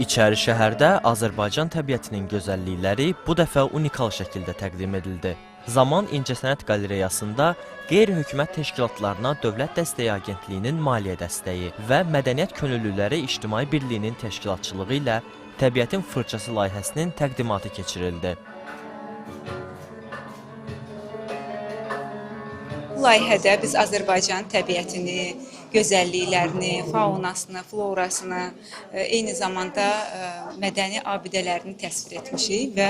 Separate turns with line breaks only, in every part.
İçəri şəhərdə Azərbaycan təbiətinin gözəllikləri bu dəfə unikal şəkildə təqdim edildi. Zaman İncəsənət Qalereyasında qeyri-hökumət təşkilatlarına Dövlət Dəstəyi Agentliyinin maliyyə dəstəyi və Mədəniyyət Könüllüləri İctimai Birliyinin təşkilatçılığı ilə Təbiətin Fırçası layihəsinin təqdimatı keçirildi.
Bu layihədə biz Azərbaycan təbiətini, gözəlliklərini, faunasını, florasını, eyni zamanda mədəni abidələrini təsvir etmişik və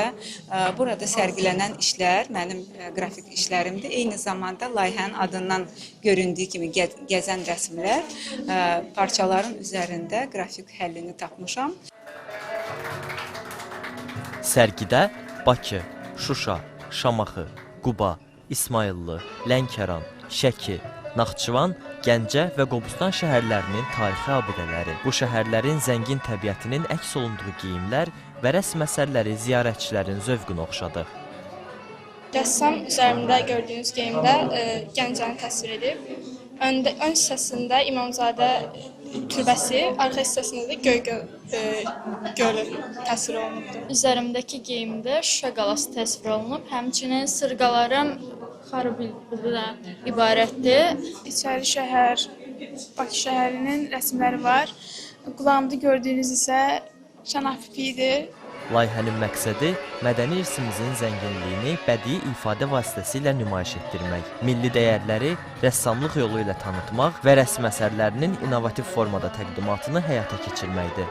burada sərgilənən işlər mənim qrafik işlərimdir. Eyni zamanda layihənin adından göründüyü kimi gəzən rəsmlər parçaların üzərində qrafik həllini tapmışam.
Sərgidə Bakı, Şuşa, Şamaxı, Quba, İsmayıllı, Lənkəran, Şəki, Naxçıvan, Gəncə və Qobustan şəhərlərinin tarixi abidələri, bu şəhərlərin zəngin təbiətinin əks olunduğu geyimlər və rəsm əsərləri ziyarətçilərin zövqünü oxşadı.
Rəssam üzərimdə gördüyünüz geyimdə Gəncəni təsvir edib. Ön hissəsində İmamzadə türbəsi, arxa hissəsində də Gölü təsvir olunubdur.
Üzərimdəki geyimdə Şuşa qalası təsvir olunub, həmçinin sırğalarım xarabılıqdan ibarətdir.
İçəri şəhər, Bakı şəhərinin rəsmləri var. Qulağımda gördüyünüz isə Şanah pipidir.
Layihənin məqsədi mədəni irsimizin zənginliyini bədii ifadə vasitəsilə nümayiş etdirmək, milli dəyərləri rəssamlıq yolu ilə tanıtmaq və rəsm əsərlərinin innovativ formada təqdimatını həyata keçirməkdir.